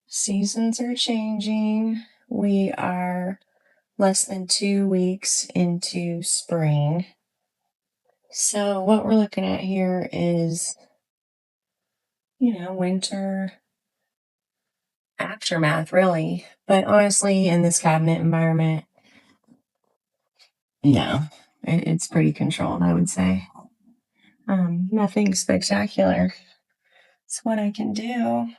Seasons are changing. We are less than 2 weeks into spring. So what we're looking at here is, winter aftermath, really. But honestly, in this cabinet environment, no, it's pretty controlled, I would say. Nothing spectacular. It's what I can do.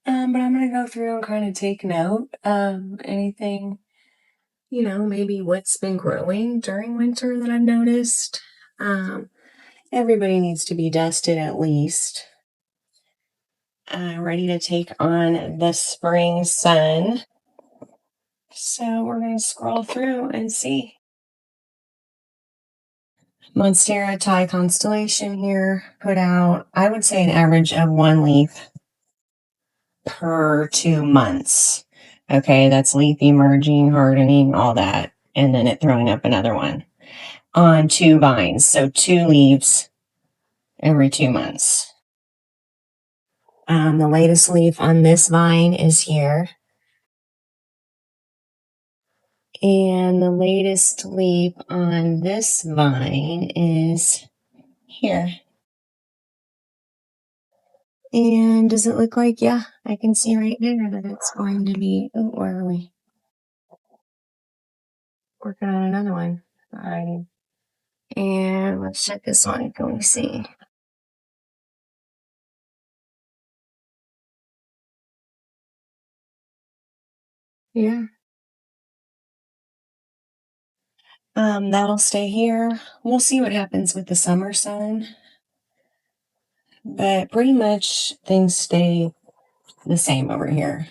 But I'm going to go through and kind of take note of anything, maybe what's been growing during winter that I've noticed. Everybody needs to be dusted at least. Ready to take on the spring sun. So we're going to scroll through and see. Monstera Thai constellation here put out, I would say, an average of 1 leaf per 2 months. Okay, that's leaf emerging, hardening, all that, and then it throwing up another one on 2 vines. So 2 leaves every 2 months. The latest leaf on this vine is here. And the latest leaf on this vine is here. And does it look like, yeah, I can see right there that it's going to be, oh, where are we? Working on another one. Alrighty. And let's check this one. Can we see? Yeah. That'll stay here. We'll see what happens with the summer sun. But pretty much things stay the same over here.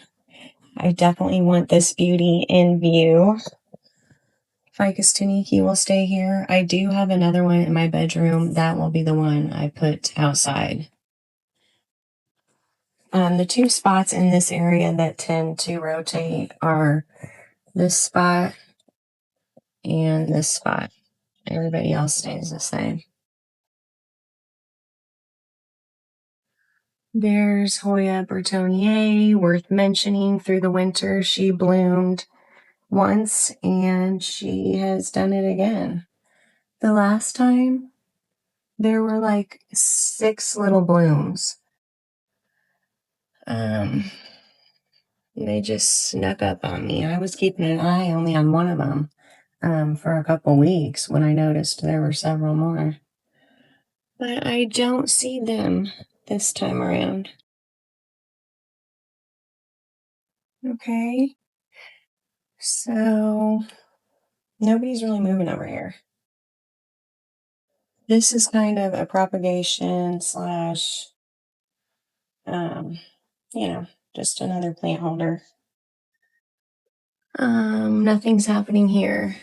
I definitely want this beauty in view. Ficus tuniki will stay here. I do have another one in my bedroom. That will be the one I put outside. The 2 spots in this area that tend to rotate are this spot and this spot. Everybody else stays the same. There's Hoya Bertonier, worth mentioning. Through the winter, she bloomed once and she has done it again. The last time, there were like 6 little blooms. They just snuck up on me. I was keeping an eye only on one of them for a couple weeks when I noticed there were several more. But I don't see them this time around. Okay. So nobody's really moving over here. This is kind of a propagation slash, just another plant holder. Nothing's happening here.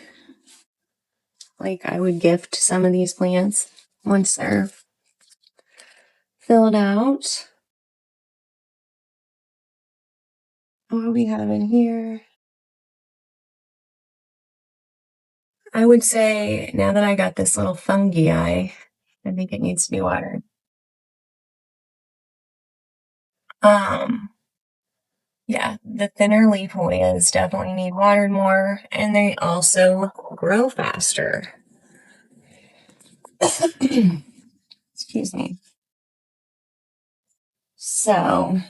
Like I would gift some of these plants once they're filled out. What do we have in here? I would say now that I got this little fungi, I think it needs to be watered. Yeah, the thinner leaf Hoyas definitely need watered more, and they also grow faster. Excuse me. So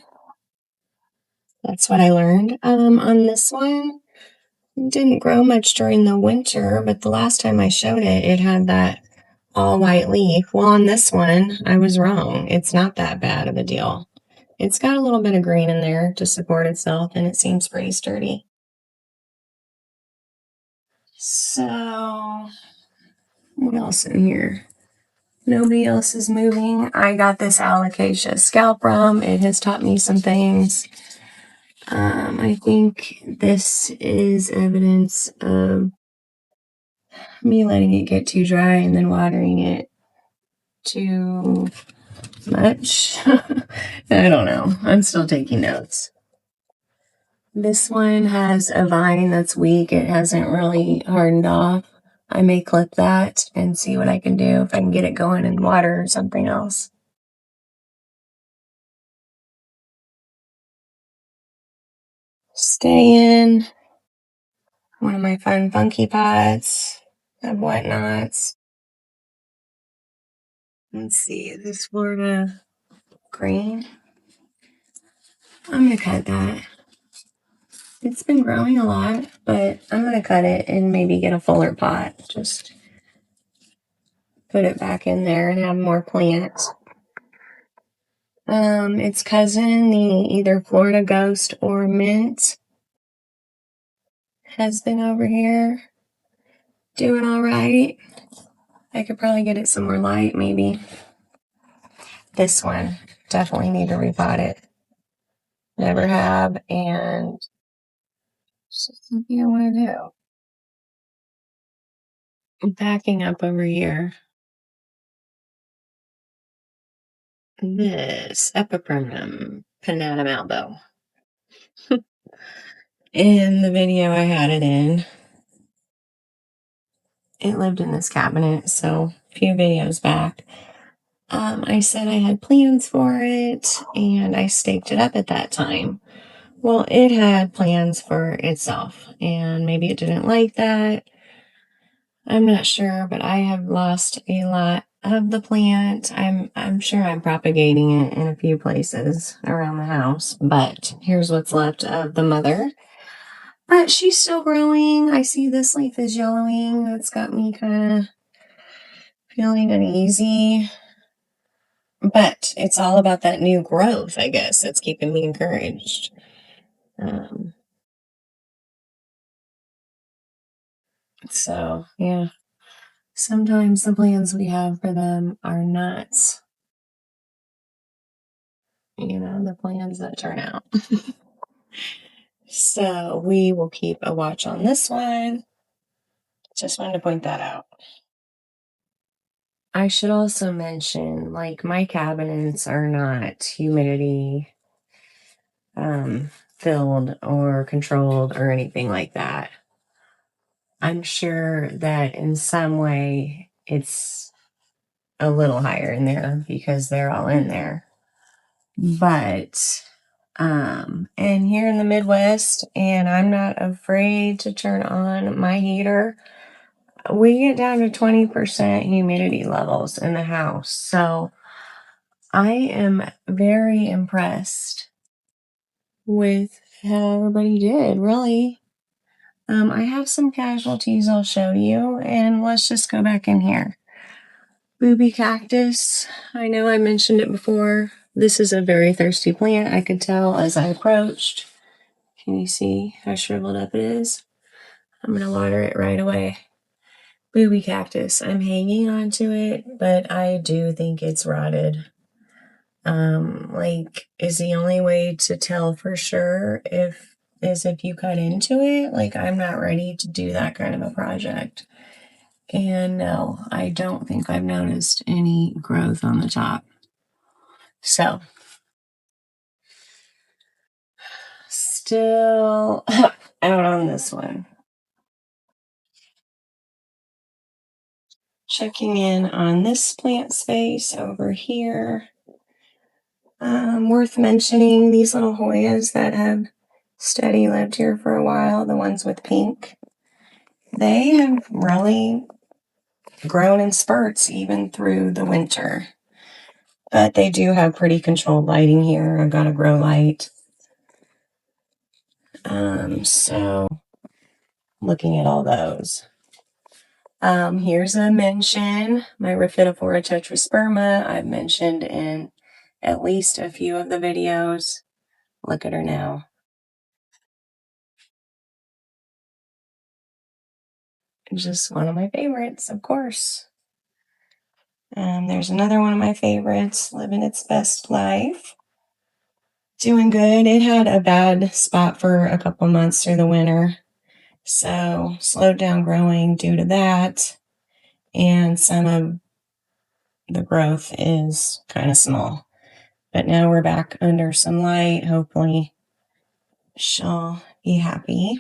that's what I learned. On this one, it didn't grow much during the winter, but the last time I showed it, it had that all white leaf. Well, on this one, I was wrong. It's not that bad of a deal. It's got a little bit of green in there to support itself, and it seems pretty sturdy. So, what else in here? Nobody else is moving. I got this alocasia scalp rum. It has taught me some things. I think this is evidence of me letting it get too dry and then watering it too much. I don't know. I'm still taking notes. This one has a vine that's weak. It hasn't really hardened off. I may clip that and see what I can do if I can get it going in water or something else. stay in one of my fun funky pots of whatnots. Let's see, this Florida green. I'm going to cut that. It's been growing a lot, but I'm going to cut it and maybe get a fuller pot. Just put it back in there and have more plants. Its cousin, the either Florida Ghost or Mint, has been over here doing all right. I could probably get it some more light, maybe. This one, definitely need to repot it. Never have, and it's just something I want to do. I'm backing up over here. This Epipremnum Panatum Albo. In the video I had it in, it lived in this cabinet, so a few videos back. I said I had plans for it, and I staked it up at that time. Well, it had plans for itself, and maybe it didn't like that. I'm not sure, but I have lost a lot of the plant. I'm sure I'm propagating it in a few places around the house, but here's what's left of the mother. But she's still growing. I see this leaf is yellowing. That's got me kind of feeling uneasy. But it's all about that new growth, I guess, that's keeping me encouraged. So, yeah. Sometimes the plans we have for them are not, the plans that turn out. So we will keep a watch on this one. Just wanted to point that out. I should also mention, like, my cabinets are not humidity filled or controlled or anything like that. I'm sure that in some way it's a little higher in there because they're all in there. But and here in the Midwest, and I'm not afraid to turn on my heater, we get down to 20% humidity levels in the house. So I am very impressed with how everybody did, really. I have some casualties I'll show you, and let's just go back in here. Booby cactus. I know I mentioned it before. This is a very thirsty plant. I could tell as I approached. Can you see how shriveled up it is? I'm going to water it right away. Booby cactus. I'm hanging on to it, but I do think it's rotted. Is the only way to tell for sure if you cut into it. Like, I'm not ready to do that kind of a project. And no, I don't think I've noticed any growth on the top. So, still out on this one. Checking in on this plant space over here. Worth mentioning these little Hoyas that have steady lived here for a while, the ones with pink. They have really grown in spurts even through the winter. But they do have pretty controlled lighting here. I've got a grow light. So looking at all those. Here's a mention. My Rhaphidophora tetrasperma I've mentioned in at least a few of the videos. Look at her now. Just one of my favorites, of course. There's another one of my favorites, living its best life. Doing good. It had a bad spot for a couple months through the winter, so slowed down growing due to that, and some of the growth is kind of small. But now we're back under some light. Hopefully she'll be happy.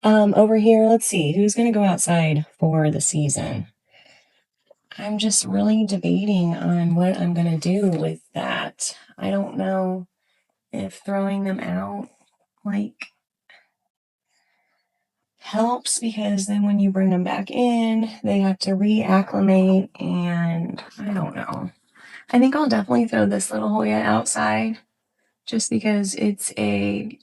Over here, let's see, who's going to go outside for the season? I'm just really debating on what I'm going to do with that. I don't know if throwing them out like helps, because then when you bring them back in, they have to reacclimate, and I don't know. I think I'll definitely throw this little Hoya outside just because it's a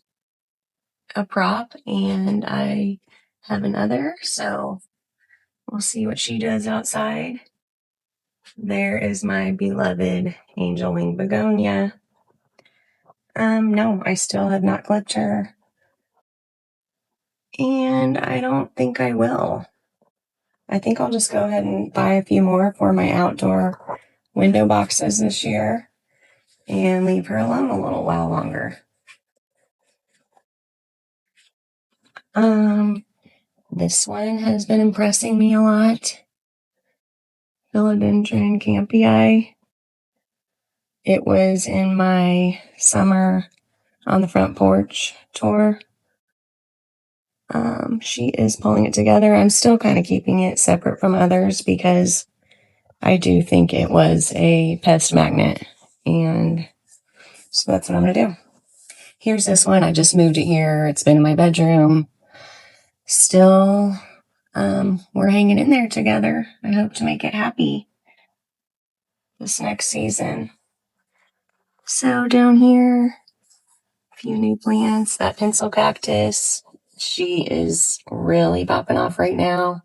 prop and I have another, so we'll see what she does outside. There is my beloved angel wing begonia. No, I still have not clipped her, and I don't think I will. I think I'll just go ahead and buy a few more for my outdoor window boxes this year and leave her alone a little while longer. This one has been impressing me a lot. Philodendron campii. It was in my summer on the front porch tour. She is pulling it together. I'm still kind of keeping it separate from others because I do think it was a pest magnet. And so that's what I'm going to do. Here's this one. I just moved it here. It's been in my bedroom. Still, we're hanging in there together. I hope to make it happy this next season. So down here, a few new plants. That pencil cactus, she is really popping off right now.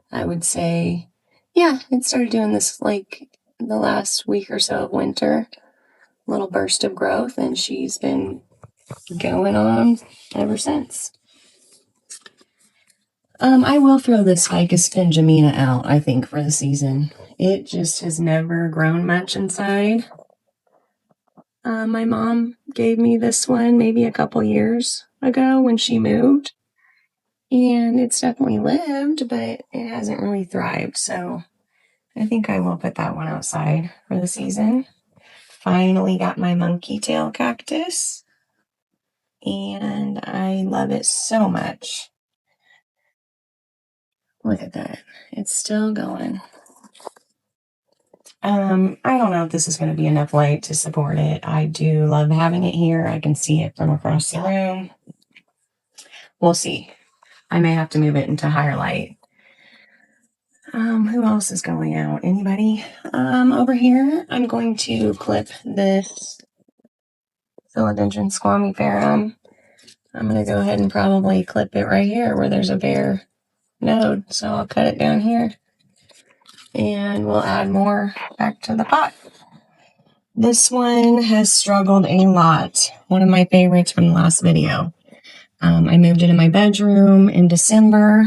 I would say, yeah, it started doing this like the last week or so of winter. Little burst of growth, and she's been going on ever since. I will throw this Ficus Benjamina out, I think, for the season. It just has never grown much inside. My mom gave me this one maybe a couple years ago when she moved, and it's definitely lived, but it hasn't really thrived, so I think I will put that one outside for the season. Finally got my monkey tail cactus, and I love it so much. Look at that. It's still going. I don't know if this is going to be enough light to support it. I do love having it here. I can see it from across the room. We'll see. I may have to move it into higher light. Who else is going out? Anybody? Over here, I'm going to clip this Philodendron squamiferum. I'm going to go ahead and probably clip it right here where there's a bare node. So I'll cut it down here and we'll add more back to the pot. This one has struggled a lot. One of my favorites from the last video. I moved it in my bedroom in December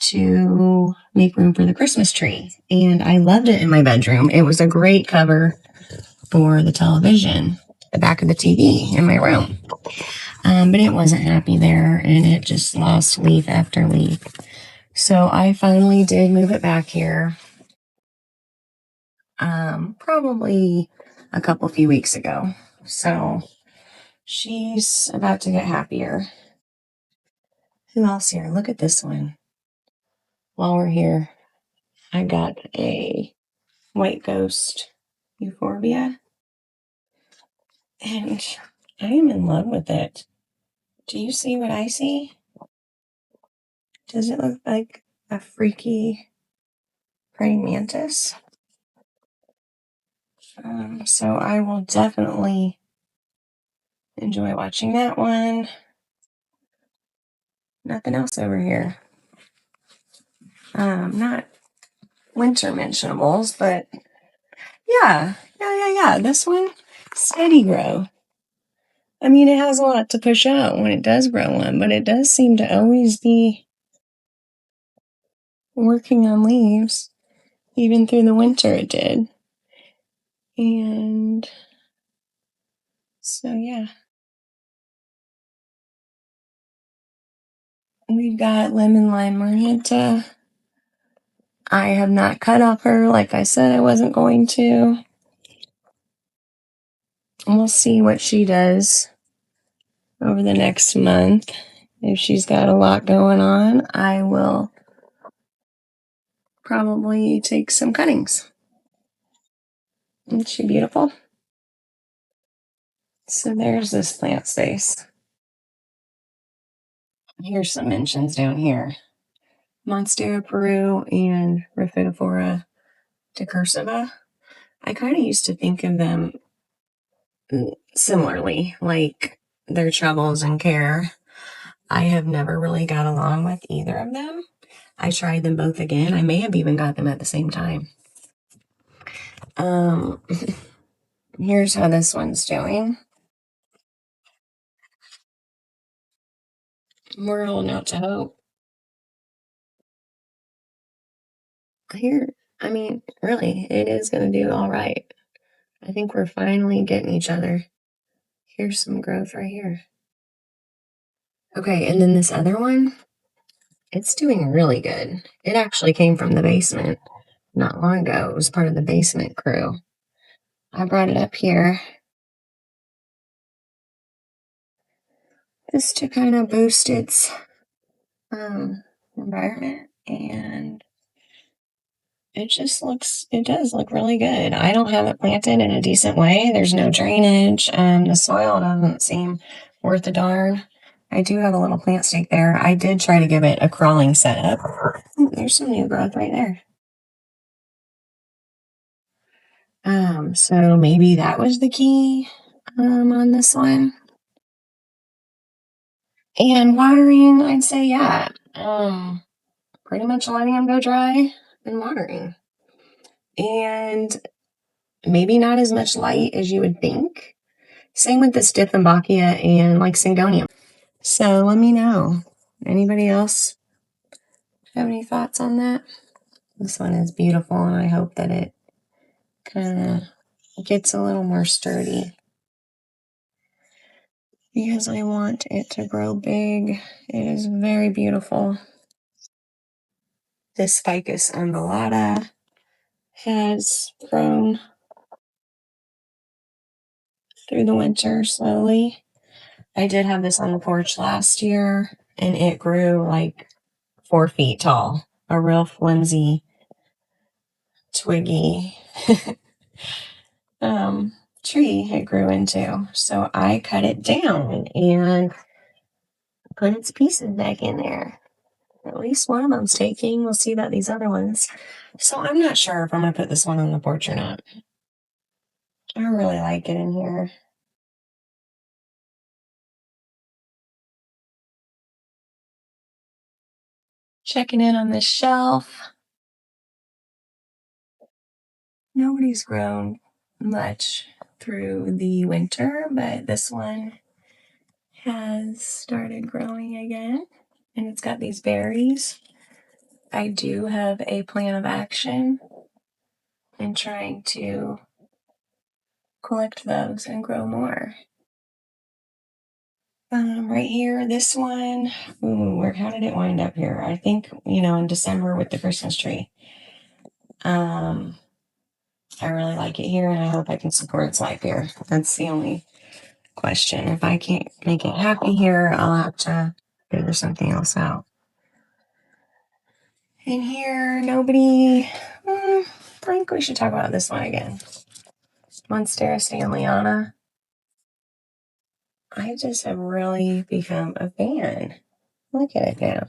to make room for the Christmas tree. And I loved it in my bedroom. It was a great cover for the television, the back of the TV in my room. But it wasn't happy there, and it just lost leaf after leaf. So I finally did move it back here. Probably a few weeks ago. So she's about to get happier. Who else here? Look at this one. While we're here, I got a white ghost euphorbia, and I am in love with it. Do you see what I see? Does it look like a freaky praying mantis? So I will definitely enjoy watching that one. Nothing else over here. Not winter mentionables, but yeah. This one, steady grow. I mean, it has a lot to push out when it does grow one, but it does seem to always be working on leaves. Even through the winter it did. And so, yeah. We've got lemon lime magenta. I have not cut off her like I said I wasn't going to. We'll see what she does over the next month. If she's got a lot going on, I will probably take some cuttings. Isn't she beautiful? So there's this plant space. Here's some mentions down here. Monstera Peru and Rhaphidophora decursiva. I kind of used to think of them similarly, like their troubles and care. I have never really got along with either of them. I tried them both again. I may have even got them at the same time. Um, Here's how this one's doing. We're holding out to hope. Here, I mean, really, it is going to do all right. I think we're finally getting each other. Here's some growth right here. Okay, and then this other one, it's doing really good. It actually came from the basement not long ago. It was part of the basement crew. I brought it up here just to kind of boost its environment, and it does look really good. I don't have it planted in a decent way. There's no drainage. The soil doesn't seem worth a darn. I do have a little plant stake there. I did try to give it a crawling setup. Ooh, there's some new growth right there. So maybe that was the key on this one. And watering, I'd say yeah. Pretty much letting them go dry and watering. And maybe not as much light as you would think. Same with the Stiphenbachia and like Syngonium. So let me know. Anybody else have any thoughts on that? This one is beautiful, and I hope that it kind of gets a little more sturdy because I want it to grow big. It is very beautiful. This Ficus undulata has grown through the winter slowly. I did have this on the porch last year, and it grew like 4 feet tall. A real flimsy, twiggy tree it grew into. So I cut it down and put its pieces back in there. At least one of them's taking. We'll see about these other ones. So I'm not sure if I'm going to put this one on the porch or not. I really like it in here. Checking in on this shelf. Nobody's grown much through the winter, but this one has started growing again, and it's got these berries. I do have a plan of action in trying to collect those and grow more. Right here, this one, ooh, how did it wind up here? I think, in December with the Christmas tree. I really like it here, and I hope I can support its life here. That's the only question. If I can't make it happy here, I'll have to figure something else out. In here, nobody. I think we should talk about this one again. Monstera stanleyana. I just have really become a fan. Look at it now.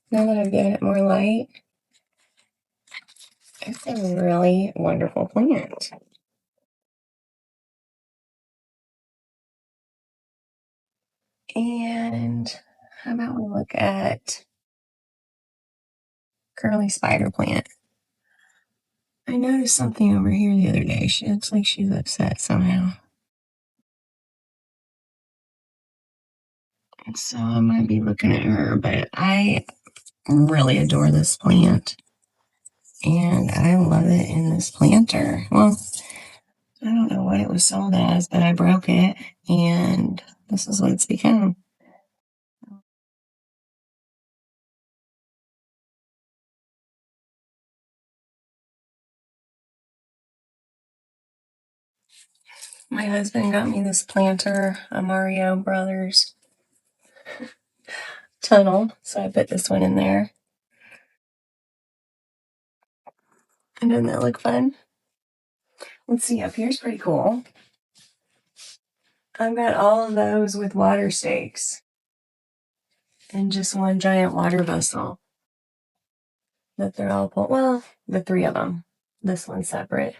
Now that I've given it more light, it's a really wonderful plant. And how about we look at curly spider plant? I noticed something over here the other day. She looks like she's upset somehow. So I'm going to be looking at her, but I really adore this plant. And I love it in this planter. Well, I don't know what it was sold as, but I broke it, and this is what it's become. My husband got me this planter, a Mario Brothers tunnel, so I put this one in there. And doesn't that look fun? Let's see, up here's pretty cool. I've got all of those with water stakes. in just one giant water vessel that they're all pulled. Well, the three of them. This one's separate.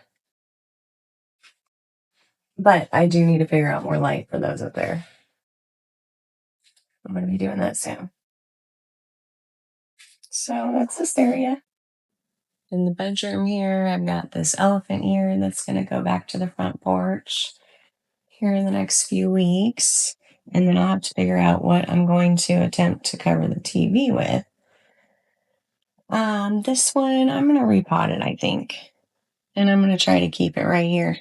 But I do need to figure out more light for those up there. I'm going to be doing that soon. So that's this area. In the bedroom here, I've got this elephant ear that's going to go back to the front porch here in the next few weeks. And then I'll have to figure out what I'm going to attempt to cover the TV with. This one, I'm going to repot it, I think. And I'm going to try to keep it right here.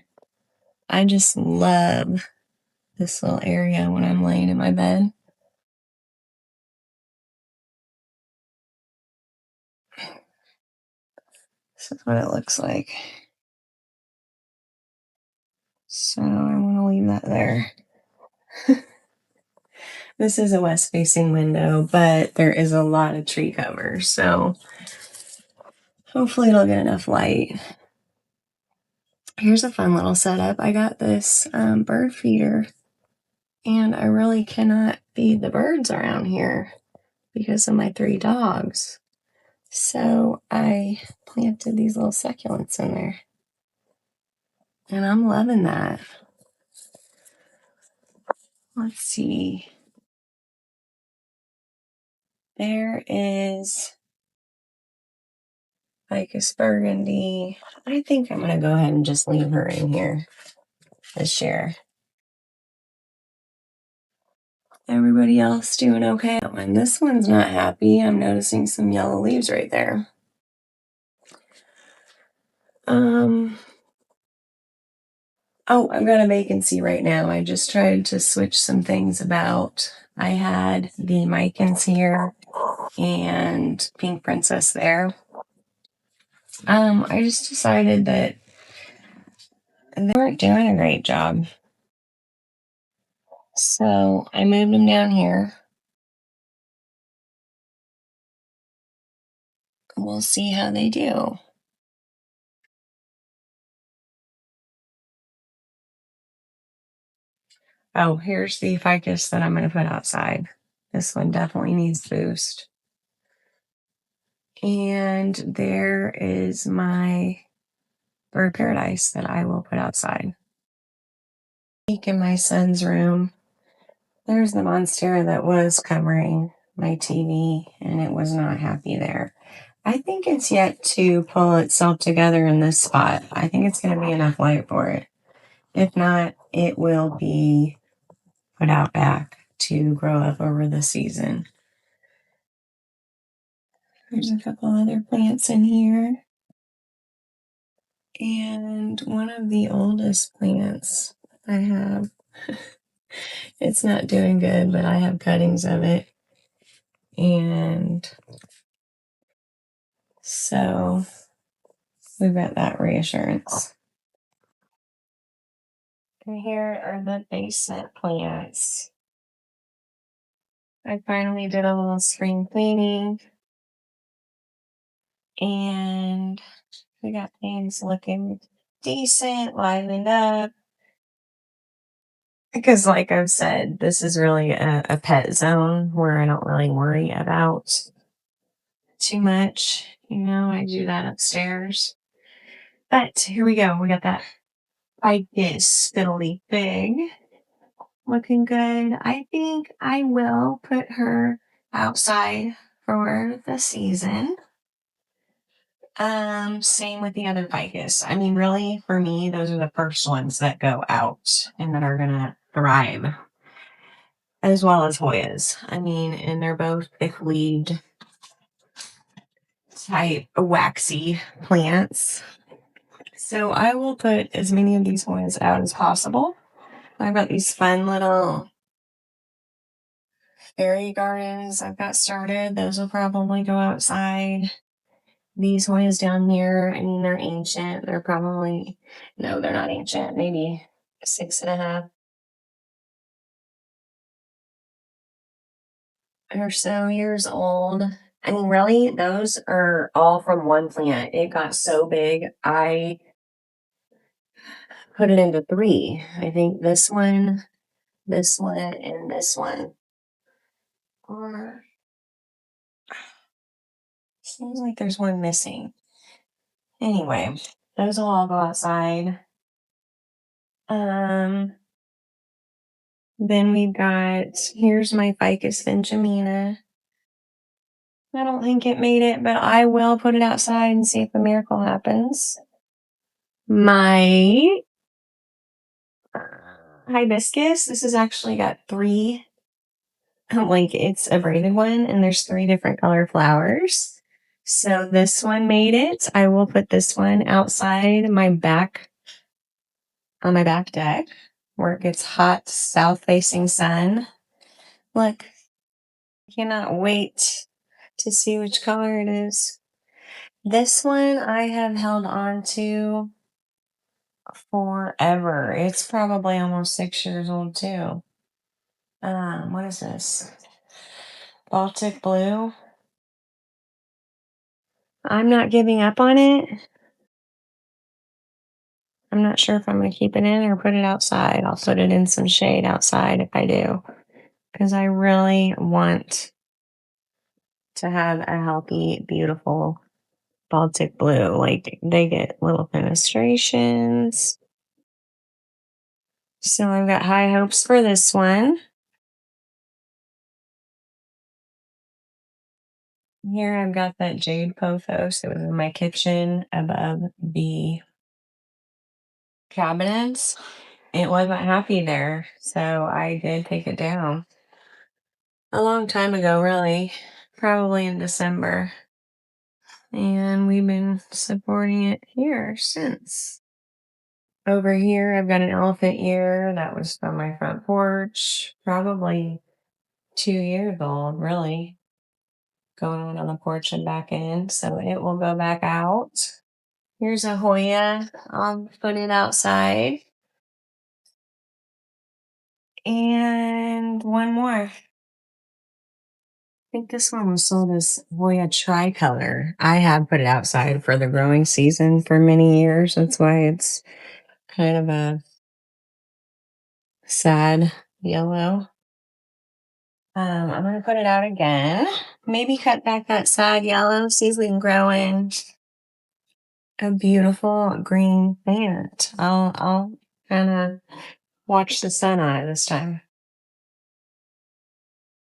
I just love this little area when I'm laying in my bed. This is what it looks like. So I want to leave that there. This is a west-facing window, but there is a lot of tree cover, so hopefully it'll get enough light. Here's a fun little setup. I got this bird feeder, and I really cannot feed the birds around here because of my 3 dogs. So I planted these little succulents in there, and I'm loving that. Let's see. There is Ficus burgundy. I think I'm going to go ahead and just leave her in here this year. Everybody else doing okay? And this one's not happy. I'm noticing some yellow leaves right there. Oh, I've got a vacancy right now. I just tried to switch some things about. I had the Micans here and Pink Princess there. I just decided that they weren't doing a great job. So I moved them down here. We'll see how they do. Oh, here's the ficus that I'm going to put outside. This one definitely needs boost. And there is my bird paradise that I will put outside. In my son's room, there's the monstera that was covering my TV, and it was not happy there. I think it's yet to pull itself together in this spot. I think it's going to be enough light for it. If not, it will be put out back to grow up over the season. There's a couple other plants in here. And one of the oldest plants I have, it's not doing good, but I have cuttings of it. And so we've got that reassurance. And here are the basement plants. I finally did a little spring cleaning. And we got things looking decent, livened up. Because like I've said, this is really a pet zone where I don't really worry about too much. You know, I do that upstairs. But here we go. We got that ficus fiddly fig looking good. I think I will put her outside for the season. Same with the other ficus. I mean, really, for me, those are the first ones that go out and that are gonna thrive, as well as Hoyas. I mean, and they're both thick-leaved type waxy plants. So I will put as many of these Hoyas out as possible. I've got these fun little fairy gardens I've got started. Those will probably go outside. These Hoyas down here, I mean, they're ancient. They're probably, no, they're not ancient. Maybe 6.5 or so years old. I mean, really, those are all from one plant. It got so big, I put it into 3. I think this one, and this one. Or Seems like there's one missing. Anyway, those will all go outside. Then we've got, here's my Ficus Benjamina. I don't think it made it, but I will put it outside and see if a miracle happens. My hibiscus, this has actually got three, like it's a braided one, and there's three different color flowers. So this one made it. I will put this one outside my back, on my back deck, where it gets hot, south-facing sun. Look, I cannot wait to see which color it is. This one I have held on to forever. It's probably almost 6 years old too. What is this? Baltic blue. I'm not giving up on it. I'm not sure if I'm going to keep it in or put it outside. I'll put it in some shade outside if I do, because I really want to have a healthy, beautiful Baltic blue. Like, they get little fenestrations. So I've got high hopes for this one. Here I've got that jade pothos. It was in my kitchen above the cabinets. It wasn't happy there, so I did take it down. A long time ago, really. Probably in December. And we've been supporting it here since. Over here, I've got an elephant ear that was from my front porch. Probably 2 years old, really. Going on the porch and back in, so it will go back out. Here's a Hoya. I'll put it outside. And one more. I think this one was sold as Hoya tricolor. I have put it outside for the growing season for many years. That's why it's kind of a sad yellow. I'm going to put it out again. Maybe cut back that sad yellow. See if we can grow in a beautiful green plant. I'll kind of watch the sun on it this time.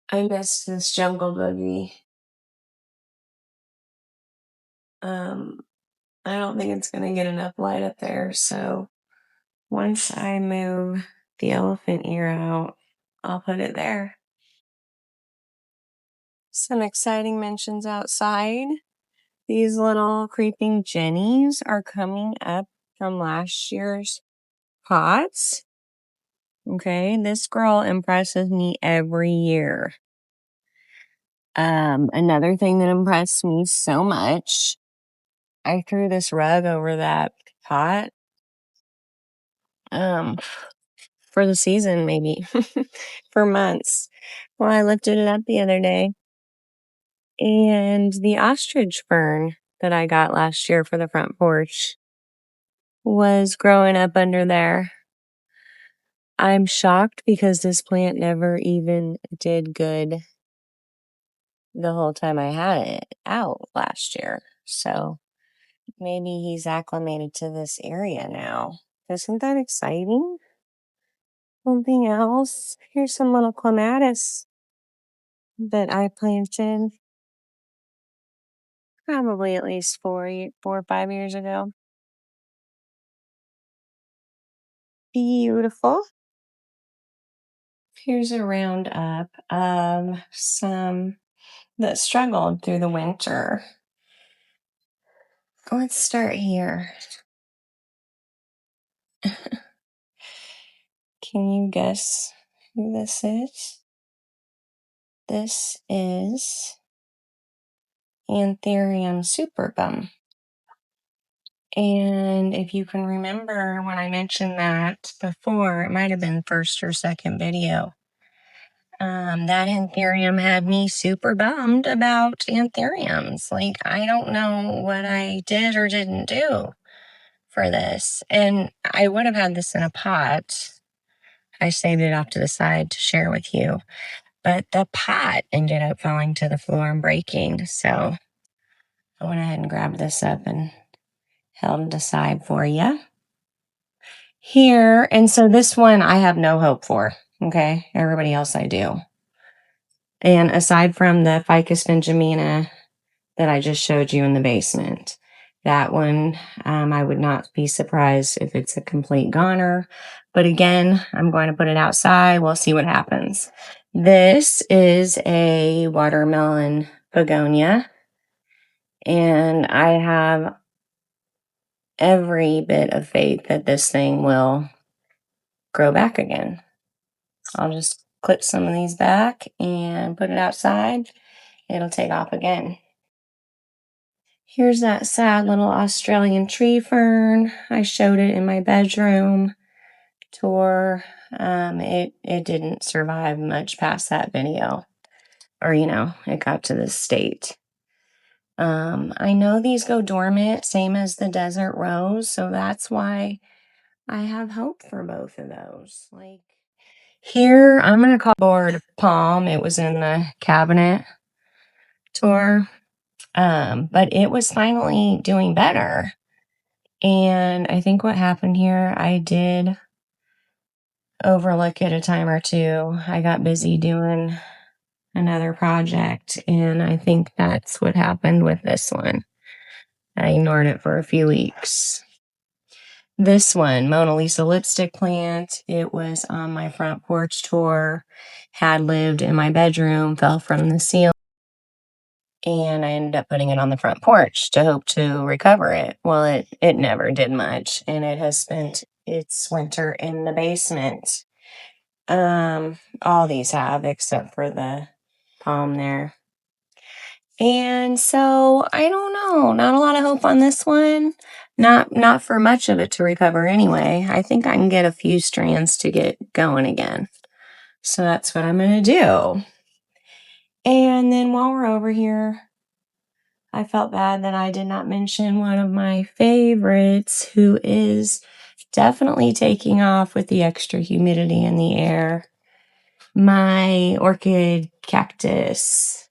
I missed this jungle boogie. I don't think it's going to get enough light up there. So once I move the elephant ear out, I'll put it there. Some exciting mentions outside. These little creeping jennies are coming up from last year's pots. Okay, this girl impresses me every year. Another thing that impressed me so much, I threw this rug over that pot. For the season, maybe for months. Well, I lifted it up the other day, and the ostrich fern that I got last year for the front porch was growing up under there. I'm shocked because this plant never even did good the whole time I had it out last year. So maybe he's acclimated to this area now. Isn't that exciting? Something else. Here's some little clematis that I planted probably at least 4 or 5 years ago. Beautiful. Here's a roundup of some that struggled through the winter. Let's start here. Can you guess who this is? This is Anthurium superbum. And if you can remember when I mentioned that before, it might have been first or second video. That anthurium had me super bummed about anthuriums. Like, I don't know what I did or didn't do for this. And I would have had this in a pot. I saved it off to the side to share with you. But the pot ended up falling to the floor and breaking. So I went ahead and grabbed this up and held it aside for you. Here, and so this one I have no hope for, okay? Everybody else I do. And aside from the Ficus benjamina that I just showed you in the basement, that one, I would not be surprised if it's a complete goner. But again, I'm going to put it outside. We'll see what happens. This is a watermelon begonia, and I have every bit of faith that this thing will grow back again. I'll just clip some of these back and put it outside. It'll take off again. Here's that sad little Australian tree fern. I showed it in my bedroom tour. It didn't survive much past that video. Or, it got to this state. I know these go dormant, same as the desert rose, so that's why I have hope for both of those. Like, here, I'm going to call board palm. It was in the cabinet tour. But it was finally doing better. And I think what happened here, I did overlook it a time or two. I got busy doing another project, and I think that's what happened with this one. I ignored it for a few weeks. This one, Mona Lisa lipstick plant, it was on my front porch tour, had lived in my bedroom, fell from the ceiling, and I ended up putting it on the front porch to hope to recover it. Well, it never did much, and it has spent its winter in the basement. All these have, except for the palm there. And so I don't know, not a lot of hope on this one. Not for much of it to recover anyway. I think I can get a few strands to get going again. So that's what I'm going to do. And then while we're over here, I felt bad that I did not mention one of my favorites, who is definitely taking off with the extra humidity in the air. My orchid cactus.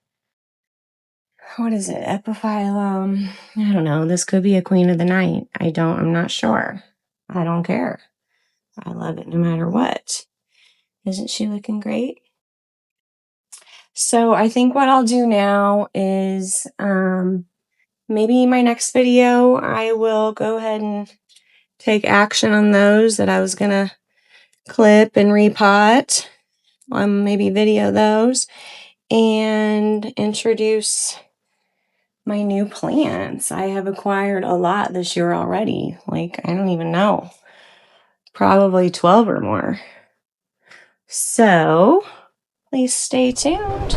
What is it? Epiphyllum? I don't know. This could be a queen of the night. I'm not sure. I don't care. I love it no matter what. Isn't she looking great? So I think what I'll do now is, maybe my next video, I will go ahead and take action on those that I was going to clip and repot. Maybe video those and introduce my new plants. I have acquired a lot this year already. Like, I don't even know. Probably 12 or more. So, please stay tuned.